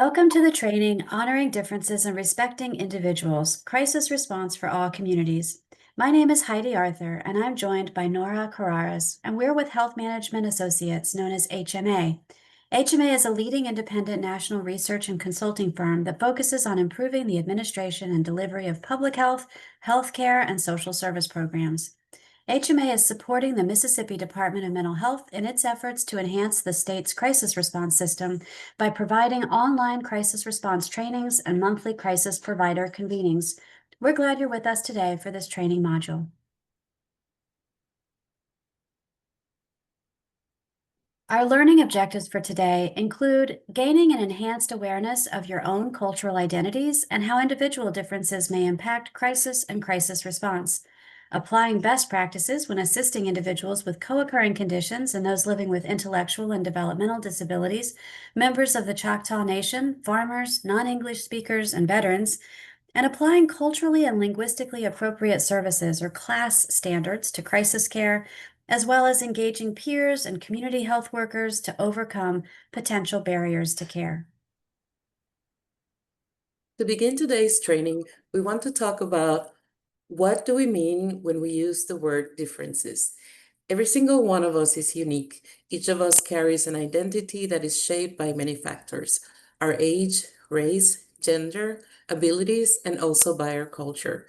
Welcome to the training Honoring Differences and Respecting Individuals, Crisis Response for All Communities. My name is Heidi Arthur, and I'm joined by Nora Carraras, and we're with Health Management Associates, known as HMA. HMA is a leading independent national research and consulting firm that focuses on improving the administration and delivery of public health, healthcare, and social service programs. HMA is supporting the Mississippi Department of Mental Health in its efforts to enhance the state's crisis response system by providing online crisis response trainings and monthly crisis provider convenings. We're glad you're with us today for this training module. Our learning objectives for today include gaining an enhanced awareness of your own cultural identities and how individual differences may impact crisis and crisis response, applying best practices when assisting individuals with co-occurring conditions and those living with intellectual and developmental disabilities, members of the Choctaw Nation, farmers, non-English speakers, and veterans, and applying culturally and linguistically appropriate services or class standards to crisis care, as well as engaging peers and community health workers to overcome potential barriers to care. To begin today's training, we want to talk about what do we mean when we use the word differences. Every single one of us is unique. Each of us carries an identity that is shaped by many factors: our age, race, gender, abilities, and also by our culture.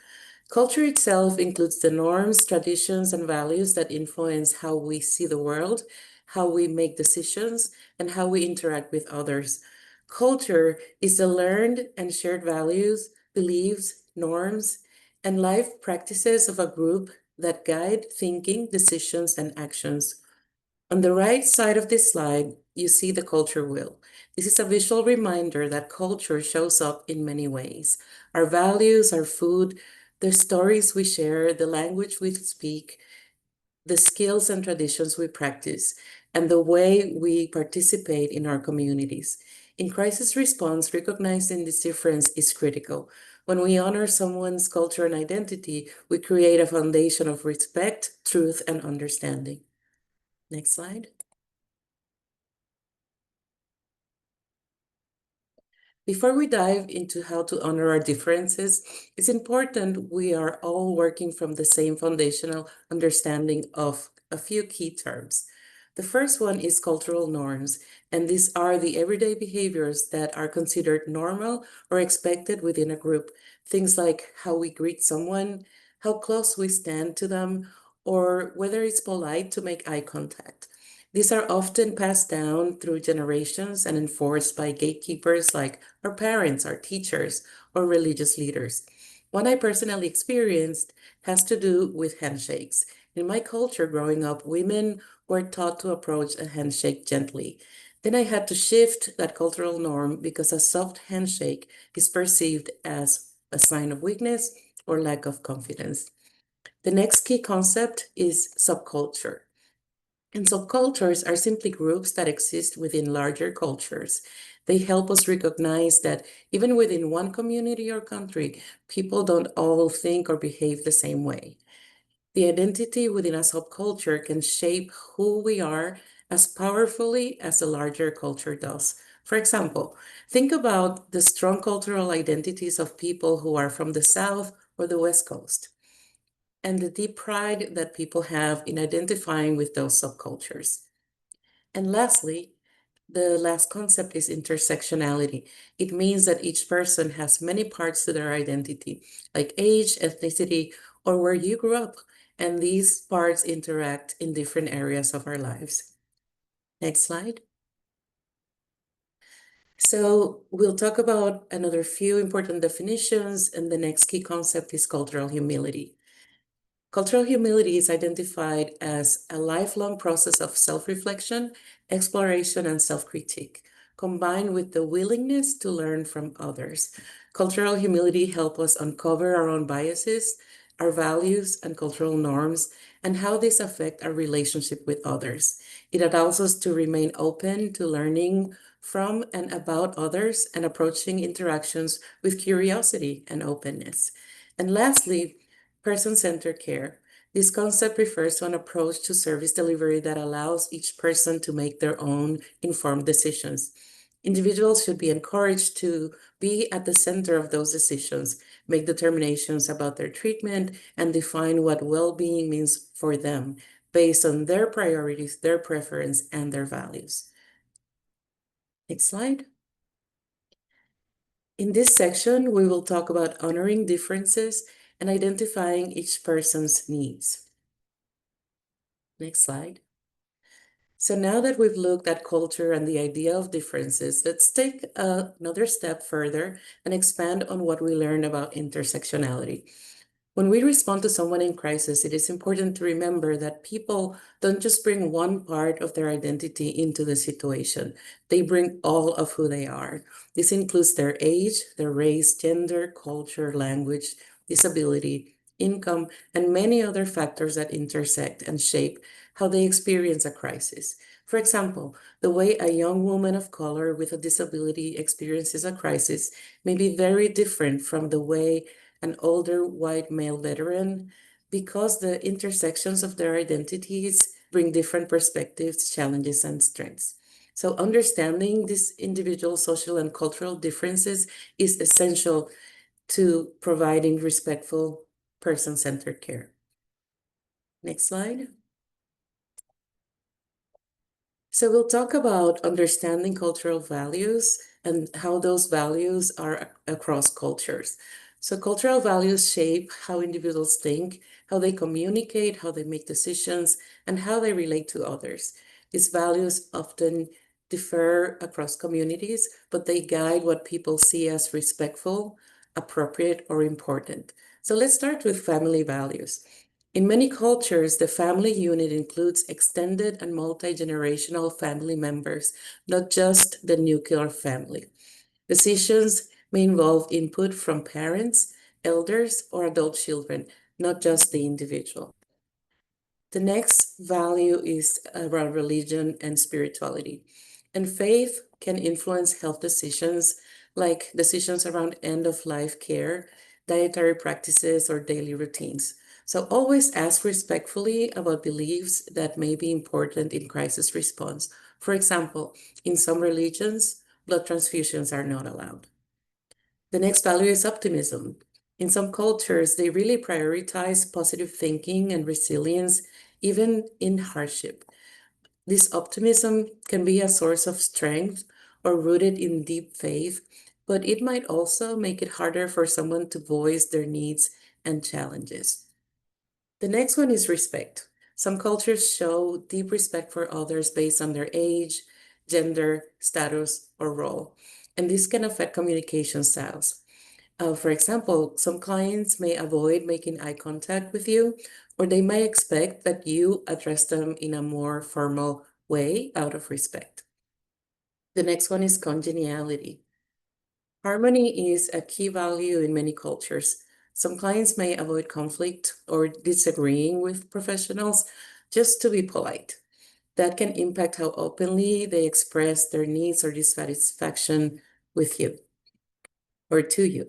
Culture itself includes the norms, traditions, and values that influence how we see the world, how we make decisions, and how we interact with others. Culture is the learned and shared values, beliefs, norms, and life practices of a group that guide thinking, decisions, and actions. On the right side of this slide, you see the culture wheel. This is a visual reminder that culture shows up in many ways. Our values, our food, the stories we share, the language we speak, the skills and traditions we practice, and the way we participate in our communities. In crisis response, recognizing this difference is critical. When we honor someone's culture and identity, we create a foundation of respect, truth, and understanding. Next slide. Before we dive into how to honor our differences, it's important we are all working from the same foundational understanding of a few key terms. The first one is cultural norms, and these are the everyday behaviors that are considered normal or expected within a group. Things like how we greet someone, how close we stand to them, or whether it's polite to make eye contact. These are often passed down through generations and enforced by gatekeepers like our parents, our teachers, or religious leaders. One I personally experienced has to do with handshakes. In my culture growing up, women were taught to approach a handshake gently. Then I had to shift that cultural norm because a soft handshake is perceived as a sign of weakness or lack of confidence. The next key concept is subculture. And subcultures are simply groups that exist within larger cultures. They help us recognize that even within one community or country, people don't all think or behave the same way. The identity within a subculture can shape who we are as powerfully as a larger culture does. For example, think about the strong cultural identities of people who are from the South or the West Coast, and the deep pride that people have in identifying with those subcultures. And lastly, the last concept is intersectionality. It means that each person has many parts to their identity, like age, ethnicity, or where you grew up, and these parts interact in different areas of our lives. Next slide. So we'll talk about another few important definitions, and the next key concept is cultural humility. Cultural humility is identified as a lifelong process of self-reflection, exploration, and self-critique, combined with the willingness to learn from others. Cultural humility helps us uncover our own biases, our values, and cultural norms, and how these affect our relationship with others. It allows us to remain open to learning from and about others and approaching interactions with curiosity and openness. And lastly, person-centered care. This concept refers to an approach to service delivery that allows each person to make their own informed decisions. Individuals should be encouraged to be at the center of those decisions, make determinations about their treatment, and define what well-being means for them based on their priorities, their preference, and their values. Next slide. In this section, we will talk about honoring differences and identifying each person's needs. Next slide. So now that we've looked at culture and the idea of differences, let's take another step further and expand on what we learned about intersectionality. When we respond to someone in crisis, it is important to remember that people don't just bring one part of their identity into the situation. They bring all of who they are. This includes their age, their race, gender, culture, language, disability, income, and many other factors that intersect and shape how they experience a crisis. For example, the way a young woman of color with a disability experiences a crisis may be very different from the way an older white male veteran, because the intersections of their identities bring different perspectives, challenges, and strengths. So understanding these individual social and cultural differences is essential to providing respectful, person-centered care. Next slide. So we'll talk about understanding cultural values and how those values are across cultures. So cultural values shape how individuals think, how they communicate, how they make decisions, and how they relate to others. These values often differ across communities, but they guide what people see as respectful, appropriate, or important. So let's start with family values. In many cultures, the family unit includes extended and multi-generational family members, not just the nuclear family. Decisions may involve input from parents, elders, or adult children, not just the individual. The next value is around religion and spirituality. And faith can influence health decisions, like decisions around end-of-life care, dietary practices, or daily routines. So always ask respectfully about beliefs that may be important in crisis response. For example, in some religions, blood transfusions are not allowed. The next value is optimism. In some cultures, they really prioritize positive thinking and resilience, even in hardship. This optimism can be a source of strength or rooted in deep faith, but it might also make it harder for someone to voice their needs and challenges. The next one is respect. Some cultures show deep respect for others based on their age, gender, status, or role, and this can affect communication styles. For example, some clients may avoid making eye contact with you, or they may expect that you address them in a more formal way out of respect. The next one is congeniality. Harmony is a key value in many cultures. Some clients may avoid conflict or disagreeing with professionals just to be polite. That can impact how openly they express their needs or dissatisfaction with you or to you.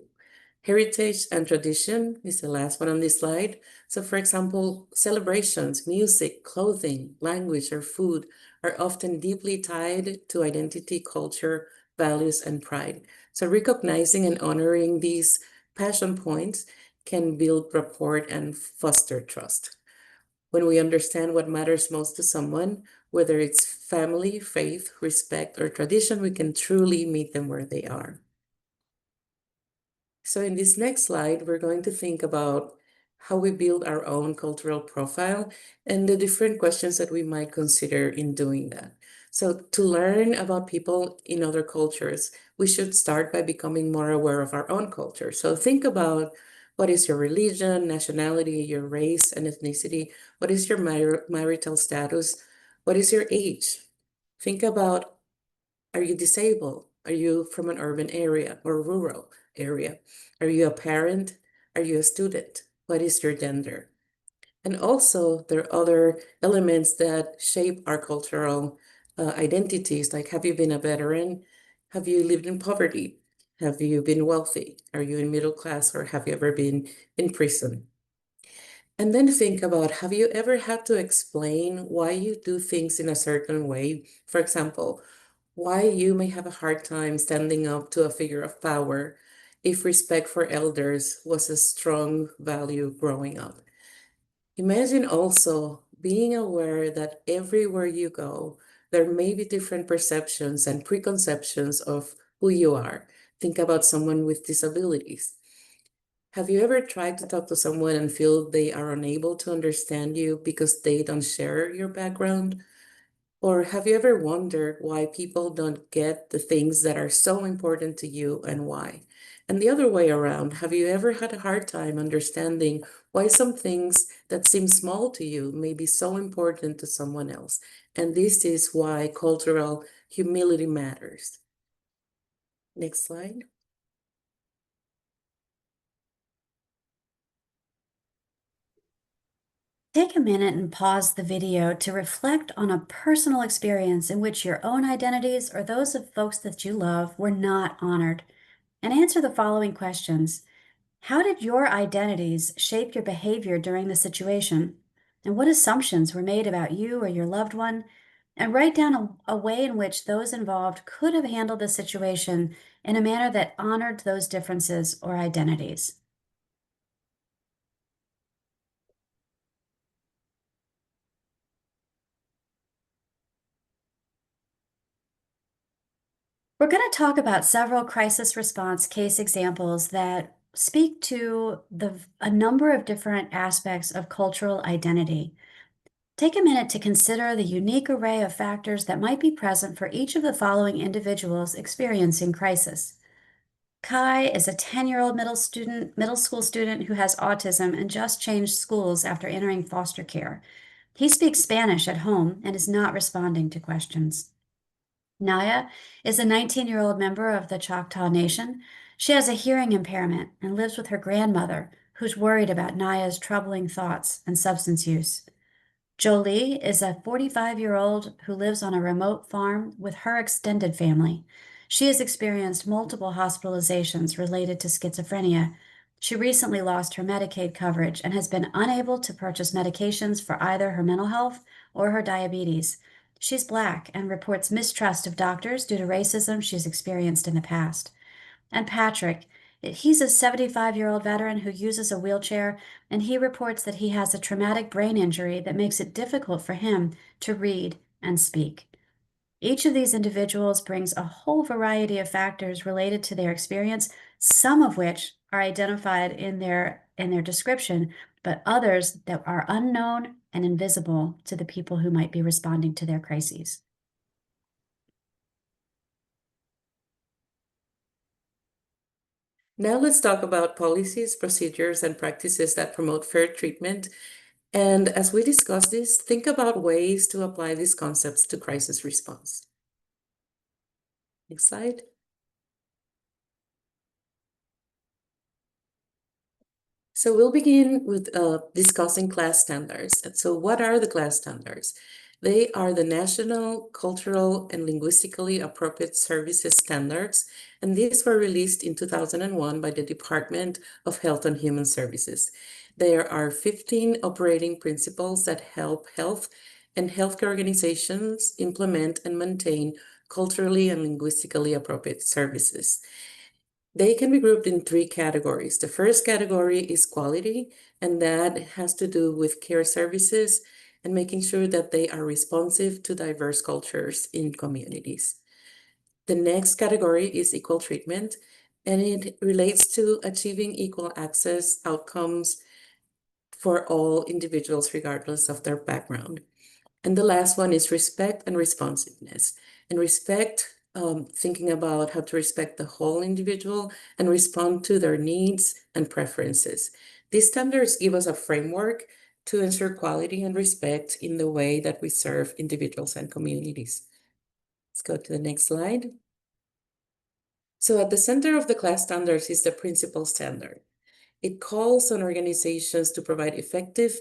Heritage and tradition is the last one on this slide. So for example, celebrations, music, clothing, language, or food are often deeply tied to identity, culture, values, and pride. So recognizing and honoring these passion points can build rapport and foster trust. When we understand what matters most to someone, whether it's family, faith, respect, or tradition, we can truly meet them where they are. So in this next slide, we're going to think about how we build our own cultural profile and the different questions that we might consider in doing that. So to learn about people in other cultures, we should start by becoming more aware of our own culture. So think about what is your religion, nationality, your race and ethnicity, what is your marital status, what is your age? Think about, are you disabled? Are you from an urban area or rural area? Are you a parent? Are you a student? What is your gender? And also, there are other elements that shape our cultural identities, like have you been a veteran? Have you lived in poverty? Have you been wealthy? Are you in middle class, or have you ever been in prison? And then think about, have you ever had to explain why you do things in a certain way? For example, why you may have a hard time standing up to a figure of power if respect for elders was a strong value growing up. Imagine also being aware that everywhere you go, there may be different perceptions and preconceptions of who you are. Think about someone with disabilities. Have you ever tried to talk to someone and feel they are unable to understand you because they don't share your background? Or have you ever wondered why people don't get the things that are so important to you and why? And the other way around, have you ever had a hard time understanding why some things that seem small to you may be so important to someone else? And this is why cultural humility matters. Next slide. Take a minute and pause the video to reflect on a personal experience in which your own identities or those of folks that you love were not honored. And answer the following questions. How did your identities shape your behavior during the situation? And what assumptions were made about you or your loved one? And write down a way in which those involved could have handled the situation in a manner that honored those differences or identities. We're going to talk about several crisis response case examples that speak to a number of different aspects of cultural identity. Take a minute to consider the unique array of factors that might be present for each of the following individuals experiencing crisis. Kai is a 10-year-old middle school student who has autism and just changed schools after entering foster care. He speaks Spanish at home and is not responding to questions. Naya is a 19-year-old member of the Choctaw Nation. She has a hearing impairment and lives with her grandmother, who's worried about Naya's troubling thoughts and substance use. Jolie is a 45-year-old who lives on a remote farm with her extended family. She has experienced multiple hospitalizations related to schizophrenia. She recently lost her Medicaid coverage and has been unable to purchase medications for either her mental health or her diabetes. She's Black and reports mistrust of doctors due to racism she's experienced in the past. And Patrick, he's a 75-year-old veteran who uses a wheelchair, and he reports that he has a traumatic brain injury that makes it difficult for him to read and speak. Each of these individuals brings a whole variety of factors related to their experience, some of which are identified in their description, but others that are unknown and invisible to the people who might be responding to their crises. Now let's talk about policies, procedures, and practices that promote fair treatment. And as we discuss this, think about ways to apply these concepts to crisis response. Next slide. So we'll begin with discussing class standards. And so what are the class standards? They are the National Cultural and Linguistically Appropriate Services Standards, and these were released in 2001 by the Department of Health and Human Services. There are 15 operating principles that help health and healthcare organizations implement and maintain culturally and linguistically appropriate services. They can be grouped in three categories. The first category is quality, and that has to do with care services and making sure that they are responsive to diverse cultures in communities. The next category is equal treatment, and it relates to achieving equal access outcomes for all individuals, regardless of their background. And the last one is respect and responsiveness. And respect, thinking about how to respect the whole individual and respond to their needs and preferences. These standards give us a framework to ensure quality and respect in the way that we serve individuals and communities. Let's go to the next slide. So at the center of the class standards is the principal standard. It calls on organizations to provide effective,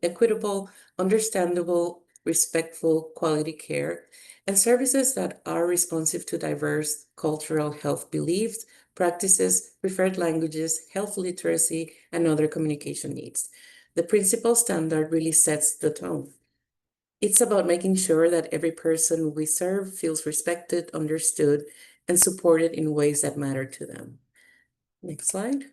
equitable, understandable, respectful, quality care and services that are responsive to diverse cultural health beliefs, practices, preferred languages, health literacy, and other communication needs. The principal standard really sets the tone. It's about making sure that every person we serve feels respected, understood, and supported in ways that matter to them. Next slide.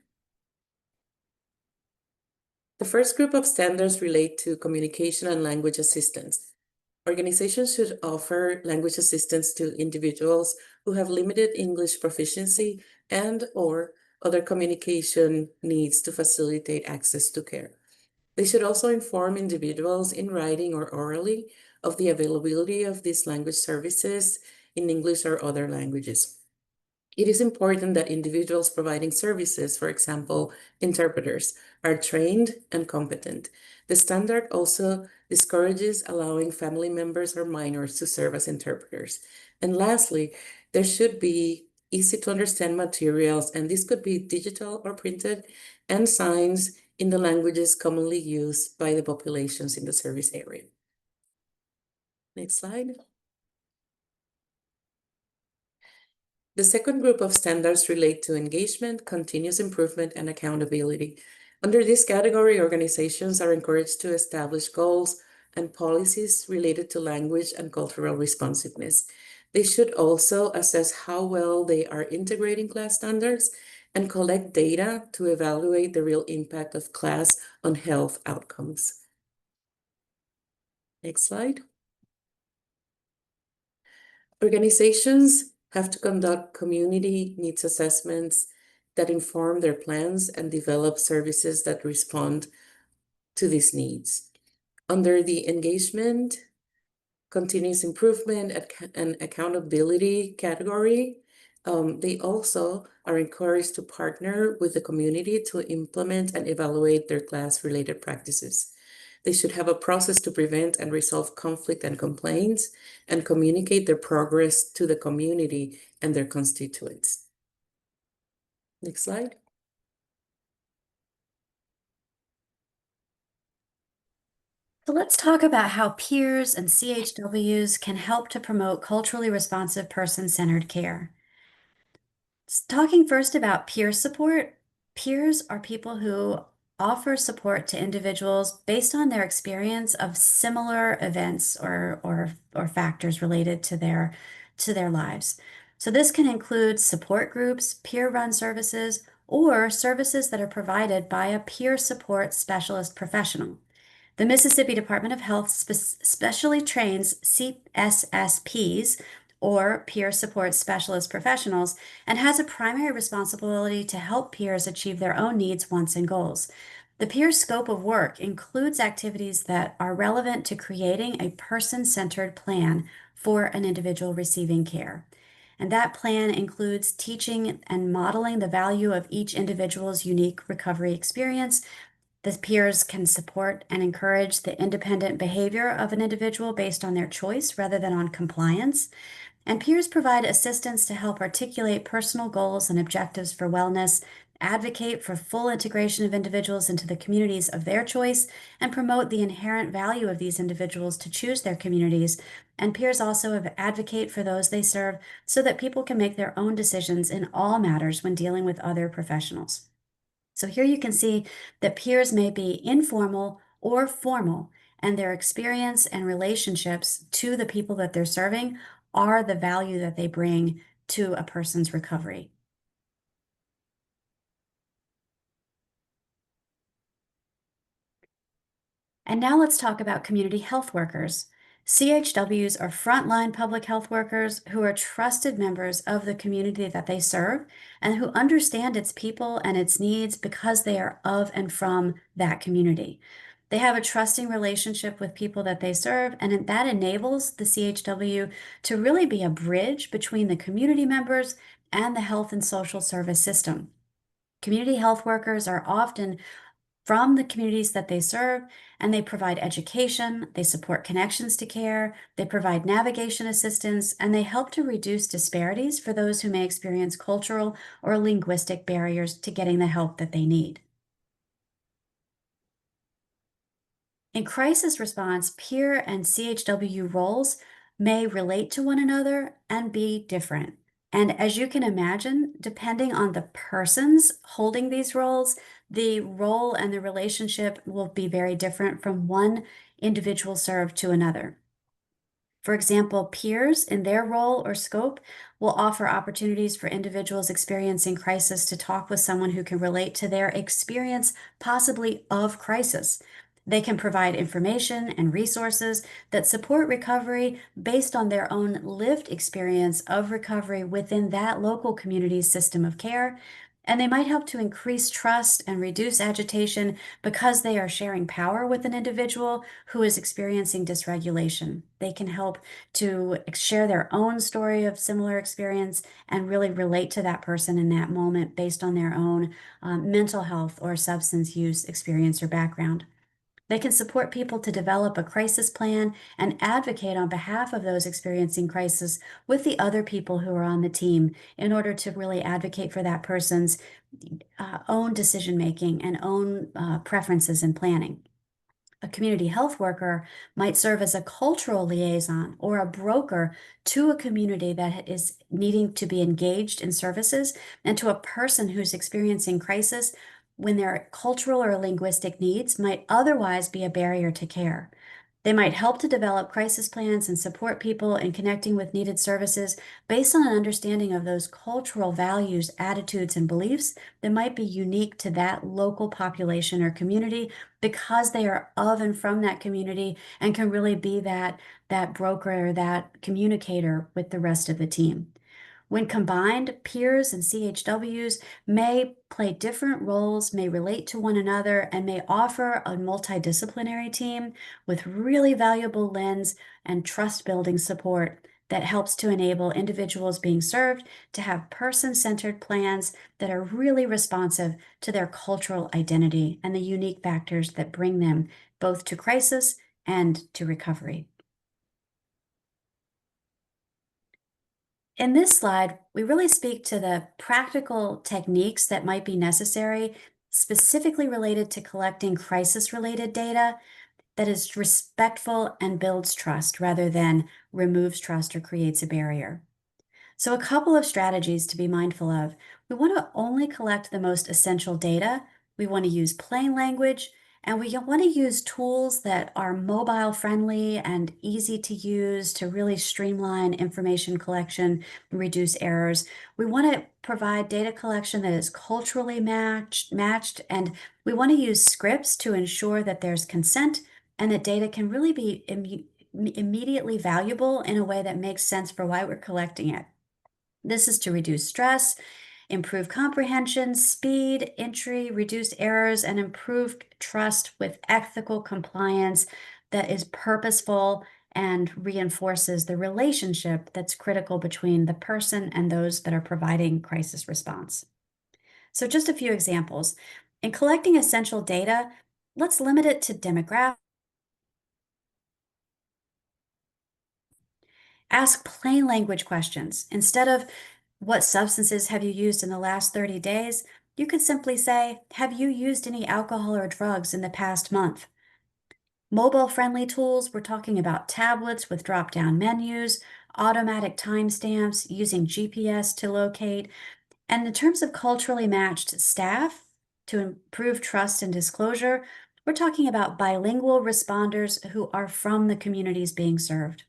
The first group of standards relate to communication and language assistance. Organizations should offer language assistance to individuals who have limited English proficiency and/or other communication needs to facilitate access to care. They should also inform individuals in writing or orally of the availability of these language services in English or other languages. It is important that individuals providing services, for example, interpreters, are trained and competent. The standard also discourages allowing family members or minors to serve as interpreters. And lastly, there should be easy to understand materials, and this could be digital or printed, and signs in the languages commonly used by the populations in the service area. Next slide. The second group of standards relate to engagement, continuous improvement, and accountability. Under this category, organizations are encouraged to establish goals and policies related to language and cultural responsiveness. They should also assess how well they are integrating class standards and collect data to evaluate the real impact of class on health outcomes. Next slide. Organizations have to conduct community needs assessments that inform their plans and develop services that respond to these needs. Under the engagement, continuous improvement, and accountability category, they also are encouraged to partner with the community to implement and evaluate their class-related practices. They should have a process to prevent and resolve conflict and complaints and communicate their progress to the community and their constituents. Next slide. So let's talk about how peers and CHWs can help to promote culturally responsive person-centered care. Talking first about peer support, peers are people who offer support to individuals based on their experience of similar events or factors related to their lives. So this can include support groups, peer-run services, or services that are provided by a peer support specialist professional. The Mississippi Department of Health specially trains CSSPs, or peer support specialist professionals, and has a primary responsibility to help peers achieve their own needs, wants, and goals. The peer scope of work includes activities that are relevant to creating a person-centered plan for an individual receiving care. And that plan includes teaching and modeling the value of each individual's unique recovery experience. The peers can support and encourage the independent behavior of an individual based on their choice rather than on compliance. And peers provide assistance to help articulate personal goals and objectives for wellness, advocate for full integration of individuals into the communities of their choice, and promote the inherent value of these individuals to choose their communities. And peers also advocate for those they serve so that people can make their own decisions in all matters when dealing with other professionals. So here you can see that peers may be informal or formal, and their experience and relationships to the people that they're serving are the value that they bring to a person's recovery. And now let's talk about community health workers. CHWs are frontline public health workers who are trusted members of the community that they serve and who understand its people and its needs because they are of and from that community. They have a trusting relationship with people that they serve, and that enables the CHW to really be a bridge between the community members and the health and social service system. Community health workers are often from the communities that they serve, and they provide education, they support connections to care, they provide navigation assistance, and they help to reduce disparities for those who may experience cultural or linguistic barriers to getting the help that they need. In crisis response, peer and CHW roles may relate to one another and be different. And as you can imagine, depending on the persons holding these roles, the role and the relationship will be very different from one individual served to another. For example, peers in their role or scope will offer opportunities for individuals experiencing crisis to talk with someone who can relate to their experience, possibly of crisis. They can provide information and resources that support recovery based on their own lived experience of recovery within that local community's system of care. And they might help to increase trust and reduce agitation because they are sharing power with an individual who is experiencing dysregulation. They can help to share their own story of similar experience and really relate to that person in that moment based on their own mental health or substance use experience or background. They can support people to develop a crisis plan and advocate on behalf of those experiencing crisis with the other people who are on the team in order to really advocate for that person's own decision making and own preferences and planning. A community health worker might serve as a cultural liaison or a broker to a community that is needing to be engaged in services and to a person who's experiencing crisis when their cultural or linguistic needs might otherwise be a barrier to care. They might help to develop crisis plans and support people in connecting with needed services based on an understanding of those cultural values, attitudes, and beliefs that might be unique to that local population or community because they are of and from that community and can really be that broker or that communicator with the rest of the team. When combined, peers and CHWs may play different roles, may relate to one another, and may offer a multidisciplinary team with really valuable lens and trust building support that helps to enable individuals being served to have person centered plans that are really responsive to their cultural identity and the unique factors that bring them both to crisis and to recovery. In this slide, we really speak to the practical techniques that might be necessary, specifically related to collecting crisis-related data that is respectful and builds trust rather than removes trust or creates a barrier. So, a couple of strategies to be mindful of. We want to only collect the most essential data. We want to use plain language, and we want to use tools that are mobile friendly and easy to use to really streamline information collection and reduce errors. We want to provide data collection that is culturally matched, and we want to use scripts to ensure that there's consent and that data can really be immediately valuable in a way that makes sense for why we're collecting it. This is to reduce stress, improve comprehension, speed, entry, reduce errors, and improve trust with ethical compliance that is purposeful and reinforces the relationship that's critical between the person and those that are providing crisis response. So, just a few examples. In collecting essential data, let's limit it to demographics. Ask plain language questions. Instead of what substances have you used in the last 30 days, you could simply say, have you used any alcohol or drugs in the past month? Mobile friendly tools, we're talking about tablets with drop down menus, automatic timestamps, using GPS to locate. And in terms of culturally matched staff to improve trust and disclosure, we're talking about bilingual responders who are from the communities being served.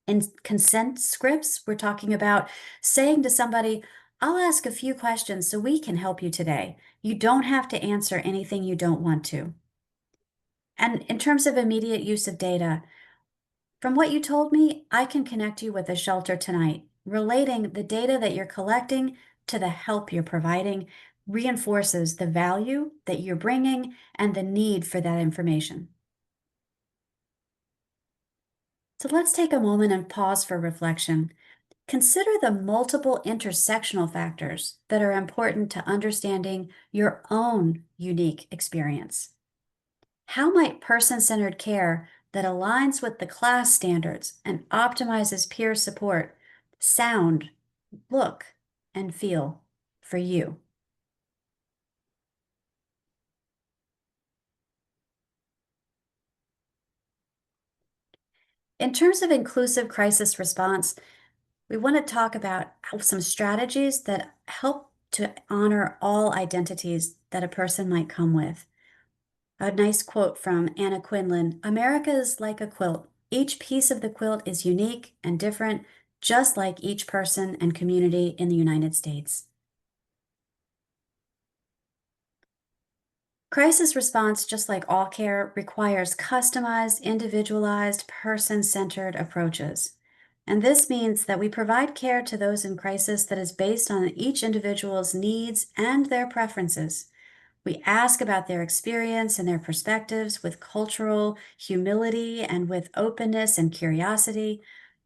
In consent scripts, we're talking about saying to somebody, I'll ask a few questions so we can help you today. You don't have to answer anything you don't want to. And in terms of immediate use of data, from what you told me, I can connect you with a shelter tonight. Relating the data that you're collecting to the help you're providing reinforces the value that you're bringing and the need for that information. So let's take a moment and pause for reflection. Consider the multiple intersectional factors that are important to understanding your own unique experience. How might person-centered care that aligns with the class standards and optimizes peer support sound, look, and feel for you? In terms of inclusive crisis response, we want to talk about some strategies that help to honor all identities that a person might come with. A nice quote from Anna Quinlan: "America is like a quilt. Each piece of the quilt is unique and different, just like each person and community in the United States." Crisis response, just like all care, requires customized, individualized, person-centered approaches. And this means that we provide care to those in crisis that is based on each individual's needs and their preferences. We ask about their experience and their perspectives with cultural humility and with openness and curiosity.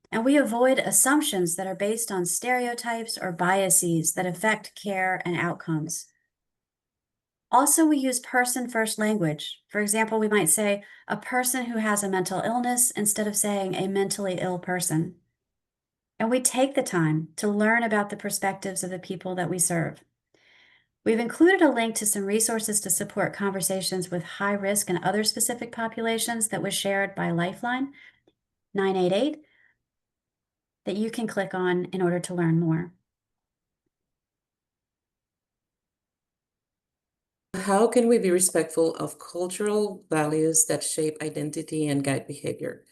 And we avoid assumptions that are based on stereotypes or biases that affect care and outcomes. Also, we use person first language. For example, we might say a person who has a mental illness instead of saying a mentally ill person. And we take the time to learn about the perspectives of the people that we serve. We've included a link to some resources to support conversations with high risk and other specific populations that was shared by Lifeline 988 that you can click on in order to learn more. How can we be respectful of cultural values that shape identity and guide behavior?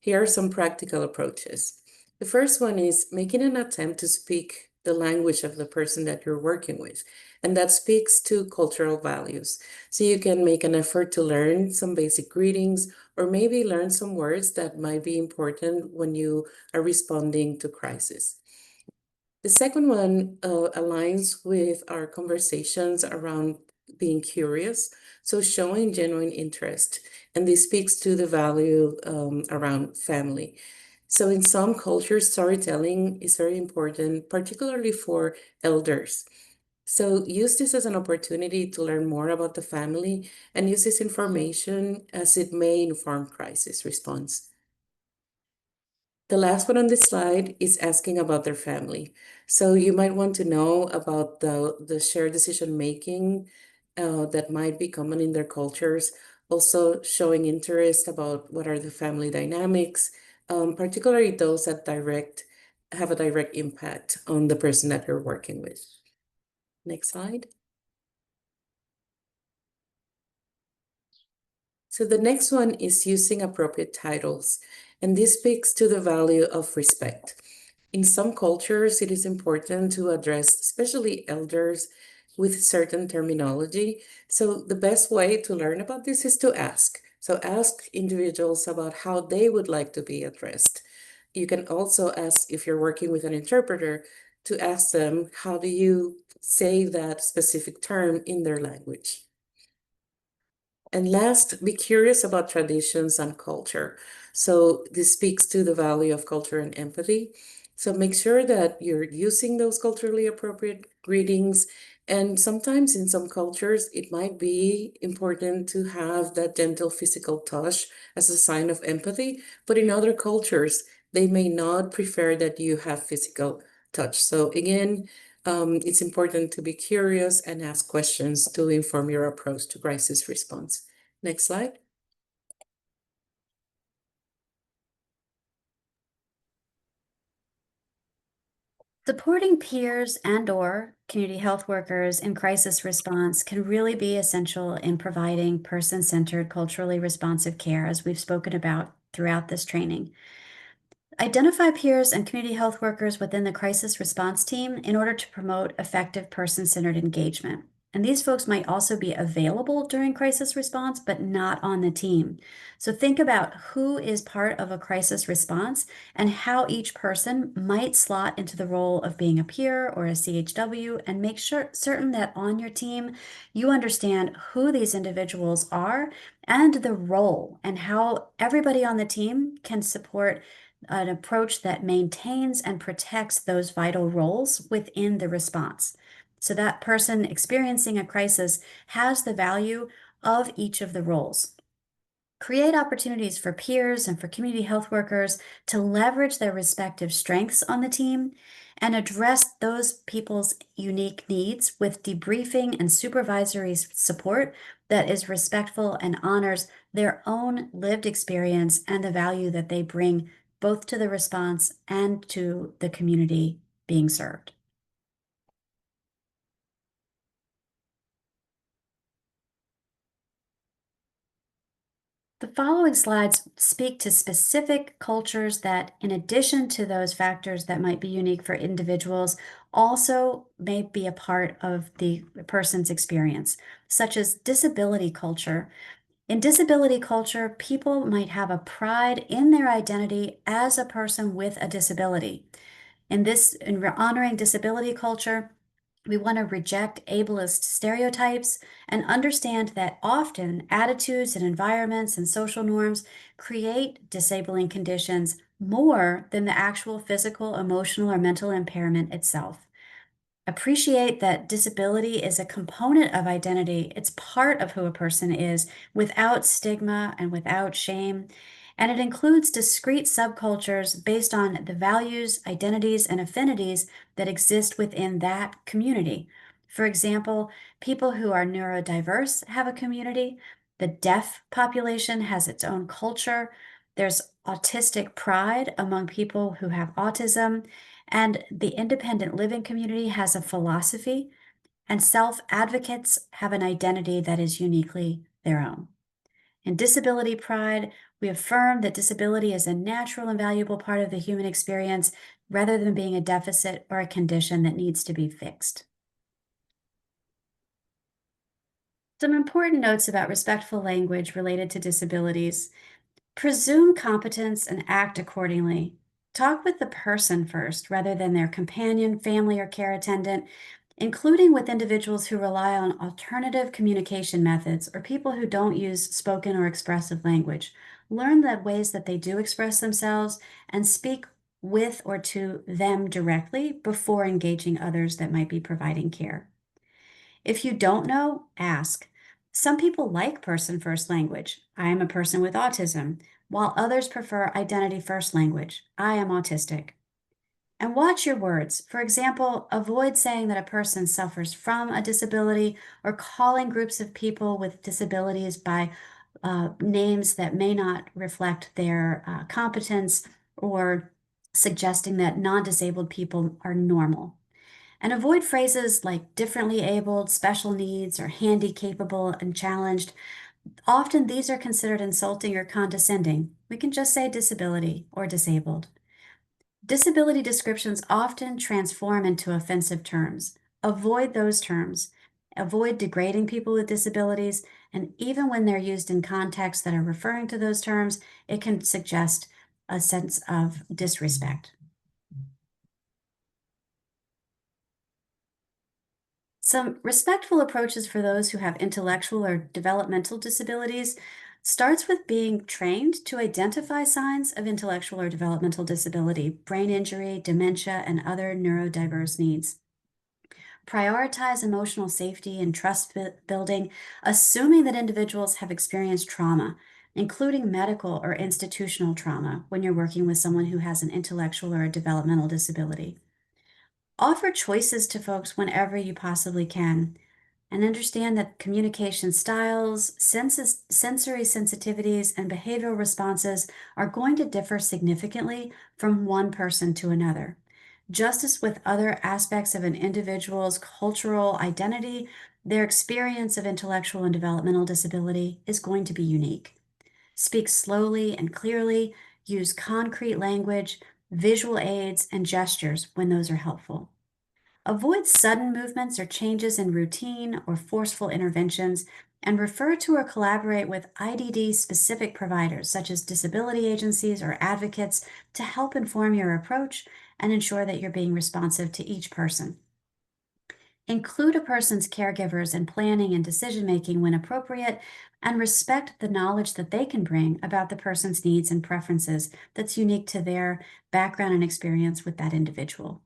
Here are some practical approaches. The first one is making an attempt to speak the language of the person that you're working with, and that speaks to cultural values. So you can make an effort to learn some basic greetings or maybe learn some words that might be important when you are responding to crisis. The second one aligns with our conversations around being curious, so showing genuine interest. And this speaks to the value around family. So, in some cultures, storytelling is very important, particularly for elders. So, use this as an opportunity to learn more about the family and use this information as it may inform crisis response. The last one on this slide is asking about their family. So you might want to know about the shared decision making that might be common in their cultures. Also showing interest about what are the family dynamics, particularly those that have a direct impact on the person that you're working with. Next slide. So the next one is using appropriate titles, and this speaks to the value of respect. In some cultures, it is important to address, especially elders, with certain terminology. So the best way to learn about this is to ask. So ask individuals about how they would like to be addressed. You can also ask, if you're working with an interpreter, to ask them, how do you say that specific term in their language? And last, be curious about traditions and culture. So this speaks to the value of culture and empathy. So make sure that you're using those culturally appropriate greetings. And sometimes in some cultures, it might be important to have that gentle physical touch as a sign of empathy. But in other cultures, they may not prefer that you have physical touch. So again, it's important to be curious and ask questions to inform your approach to crisis response. Next slide. Supporting peers and/or community health workers in crisis response can really be essential in providing person-centered, culturally responsive care, as we've spoken about throughout this training. Identify peers and community health workers within the crisis response team in order to promote effective person-centered engagement. And these folks might also be available during crisis response, but not on the team. So think about who is part of a crisis response and how each person might slot into the role of being a peer or a CHW, and make sure certain that on your team you understand who these individuals are and the role, and how everybody on the team can support an approach that maintains and protects those vital roles within the response. So that person experiencing a crisis has the value of each of the roles. Create opportunities for peers and for community health workers to leverage their respective strengths on the team and address those people's unique needs with debriefing and supervisory support that is respectful and honors their own lived experience and the value that they bring both to the response and to the community being served. The following slides speak to specific cultures that, in addition to those factors that might be unique for individuals, also may be a part of the person's experience, such as disability culture. In disability culture, people might have a pride in their identity as a person with a disability. In honoring disability culture, we want to reject ableist stereotypes and understand that often attitudes and environments and social norms create disabling conditions more than the actual physical, emotional, or mental impairment itself. Appreciate that disability is a component of identity. It's part of who a person is without stigma and without shame. And it includes discrete subcultures based on the values, identities, and affinities that exist within that community. For example, people who are neurodiverse have a community. The deaf population has its own culture. There's autistic pride among people who have autism. And the independent living community has a philosophy, and self advocates have an identity that is uniquely their own. In disability pride, we affirm that disability is a natural and valuable part of the human experience rather than being a deficit or a condition that needs to be fixed. Some important notes about respectful language related to disabilities. Presume competence and act accordingly. Talk with the person first rather than their companion, family, or care attendant, including with individuals who rely on alternative communication methods or people who don't use spoken or expressive language. Learn the ways that they do express themselves and speak with or to them directly before engaging others that might be providing care. If you don't know, ask. Some people like person first language. I am a person with autism, while others prefer identity first language. I am autistic. And watch your words. For example, avoid saying that a person suffers from a disability or calling groups of people with disabilities by names that may not reflect their competence or suggesting that non disabled people are normal. And avoid phrases like differently abled, special needs, or handy capable and challenged. Often these are considered insulting or condescending. We can just say disability or disabled. Disability descriptions often transform into offensive terms. Avoid those terms. Avoid degrading people with disabilities, and even when they're used in contexts that are referring to those terms, it can suggest a sense of disrespect. Some respectful approaches for those who have intellectual or developmental disabilities starts with being trained to identify signs of intellectual or developmental disability, brain injury, dementia, and other neurodiverse needs. Prioritize emotional safety and trust building, assuming that individuals have experienced trauma, including medical or institutional trauma, when you're working with someone who has an intellectual or a developmental disability. Offer choices to folks whenever you possibly can, and understand that communication styles, sensory sensitivities, and behavioral responses are going to differ significantly from one person to another. Just as with other aspects of an individual's cultural identity, their experience of intellectual and developmental disability is going to be unique. Speak slowly and clearly, use concrete language, visual aids, and gestures when those are helpful. Avoid sudden movements or changes in routine or forceful interventions, and refer to or collaborate with IDD-specific providers, such as disability agencies or advocates, to help inform your approach and ensure that you're being responsive to each person. Include a person's caregivers in planning and decision-making when appropriate, and respect the knowledge that they can bring about the person's needs and preferences that's unique to their background and experience with that individual.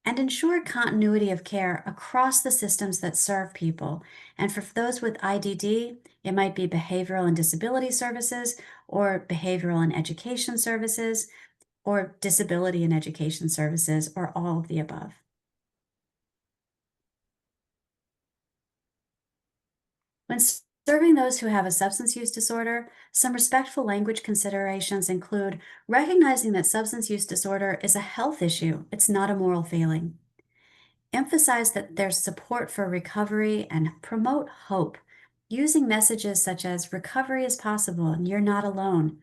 And ensure continuity of care across the systems that serve people. And for those with IDD, it might be behavioral and disability services, or behavioral and education services, or disability and education services, or all of the above. When serving those who have a substance use disorder, some respectful language considerations include recognizing that substance use disorder is a health issue, it's not a moral failing. Emphasize that there's support for recovery and promote hope. Using messages such as recovery is possible and you're not alone.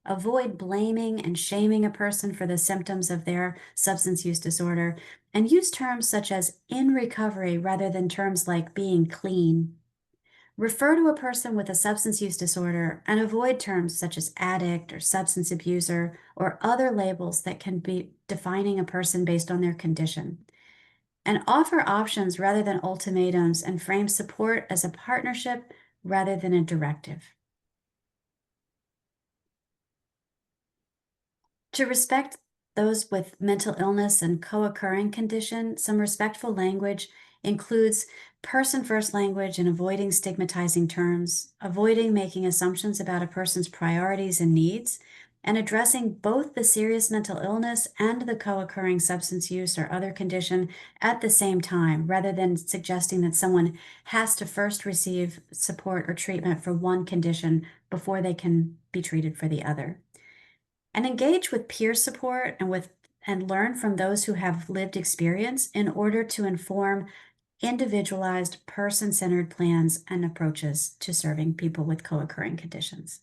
Avoid blaming and shaming a person for the symptoms of their substance use disorder, and use terms such as in recovery rather than terms like being clean. Refer to a person with a substance use disorder and avoid terms such as addict or substance abuser or other labels that can be defining a person based on their condition. And offer options rather than ultimatums and frame support as a partnership rather than a directive. To respect those with mental illness and co-occurring condition, some respectful language includes person-first language and avoiding stigmatizing terms, avoiding making assumptions about a person's priorities and needs, and addressing both the serious mental illness and the co-occurring substance use or other condition at the same time, rather than suggesting that someone has to first receive support or treatment for one condition before they can be treated for the other. And engage with peer support and learn from those who have lived experience in order to inform individualized person-centered plans and approaches to serving people with co-occurring conditions.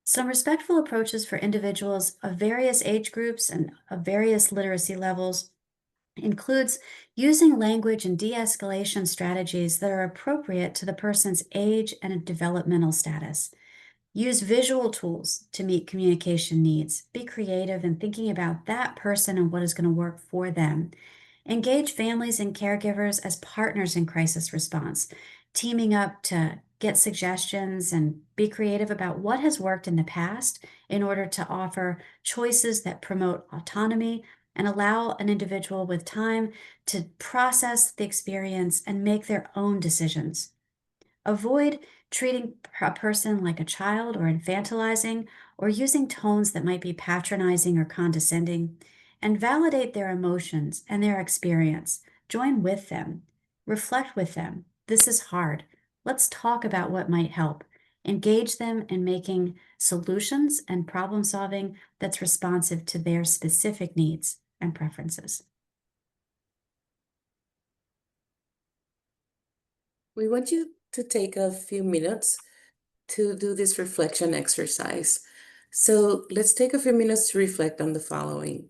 Some respectful approaches for individuals of various age groups and of various literacy levels includes using language and de-escalation strategies that are appropriate to the person's age and developmental status. Use visual tools to meet communication needs. Be creative in thinking about that person and what is going to work for them. Engage families and caregivers as partners in crisis response, teaming up to get suggestions and be creative about what has worked in the past in order to offer choices that promote autonomy and allow an individual with time to process the experience and make their own decisions. Avoid treating a person like a child or infantilizing or using tones that might be patronizing or condescending. And validate their emotions and their experience. Join with them. Reflect with them. This is hard. Let's talk about what might help. Engage them in making solutions and problem solving that's responsive to their specific needs and preferences. We want you to take a few minutes to do this reflection exercise. So let's take a few minutes to reflect on the following.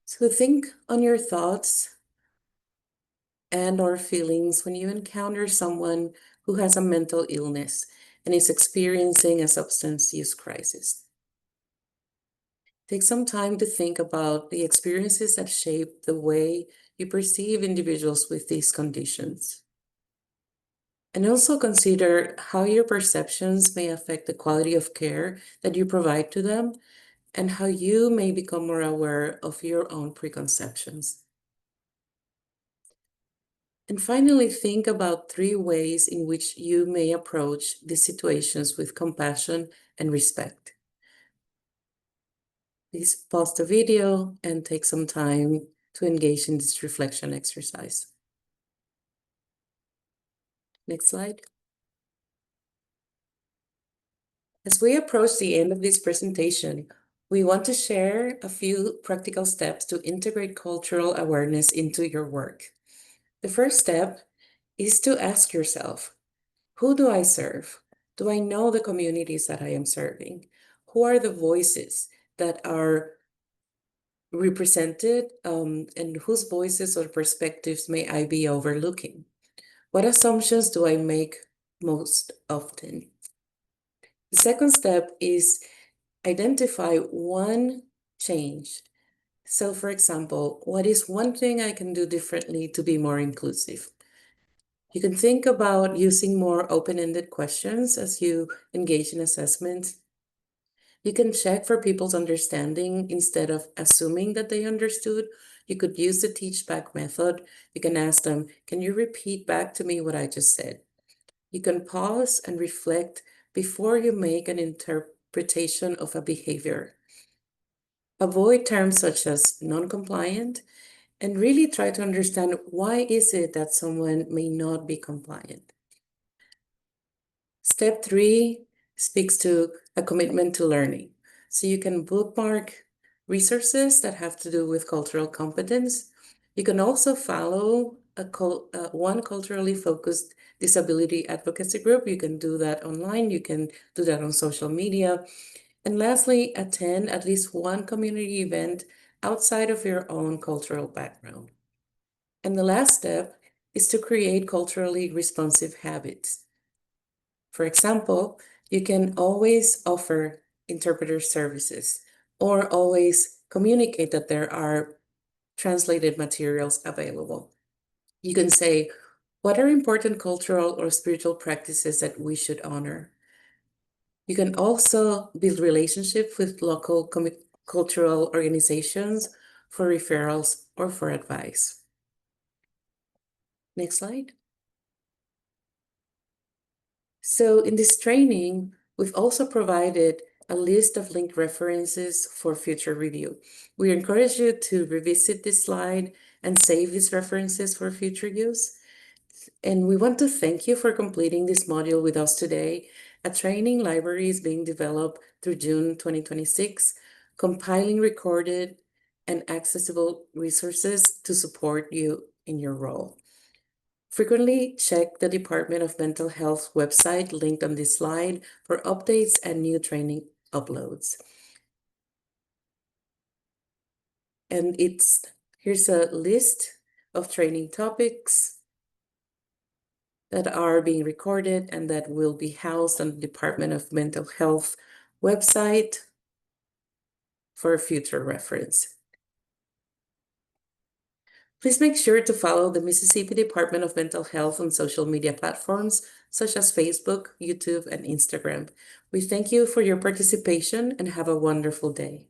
So think on your thoughts and/or feelings when you encounter someone who has a mental illness and is experiencing a substance use crisis. Take some time to think about the experiences that shape the way you perceive individuals with these conditions. And also consider how your perceptions may affect the quality of care that you provide to them and how you may become more aware of your own preconceptions. And finally, think about 3 ways in which you may approach these situations with compassion and respect. Please pause the video and take some time to engage in this reflection exercise. Next slide. As we approach the end of this presentation, we want to share a few practical steps to integrate cultural awareness into your work. The first step is to ask yourself, who do I serve? Do I know the communities that I am serving? Who are the voices that are represented, and whose voices or perspectives may I be overlooking? What assumptions do I make most often? The second step is identify one change. So, for example, what is one thing I can do differently to be more inclusive? You can think about using more open-ended questions as you engage in assessment. You can check for people's understanding instead of assuming that they understood. You could use the teach back method. You can ask them, can you repeat back to me what I just said? You can pause and reflect before you make an interpretation of a behavior. Avoid terms such as non-compliant and really try to understand why is it that someone may not be compliant. Step 3 speaks to a commitment to learning. So you can bookmark resources that have to do with cultural competence. You can also follow one culturally focused disability advocacy group. You can do that online. You can do that on social media. And lastly, attend at least one community event outside of your own cultural background. And the last step is to create culturally responsive habits. For example, you can always offer interpreter services or always communicate that there are translated materials available. You can say, what are important cultural or spiritual practices that we should honor? You can also build relationships with local cultural organizations for referrals or for advice. Next slide. So in this training, we've also provided a list of linked references for future review. We encourage you to revisit this slide and save these references for future use. And we want to thank you for completing this module with us today. A training library is being developed through June 2026, compiling recorded and accessible resources to support you in your role. Frequently check the Department of Mental Health website linked on this slide for updates and new training uploads. And here's a list of training topics that are being recorded and that will be housed on the Department of Mental Health website for future reference. Please make sure to follow the Mississippi Department of Mental Health on social media platforms such as Facebook, YouTube, and Instagram. We thank you for your participation and have a wonderful day.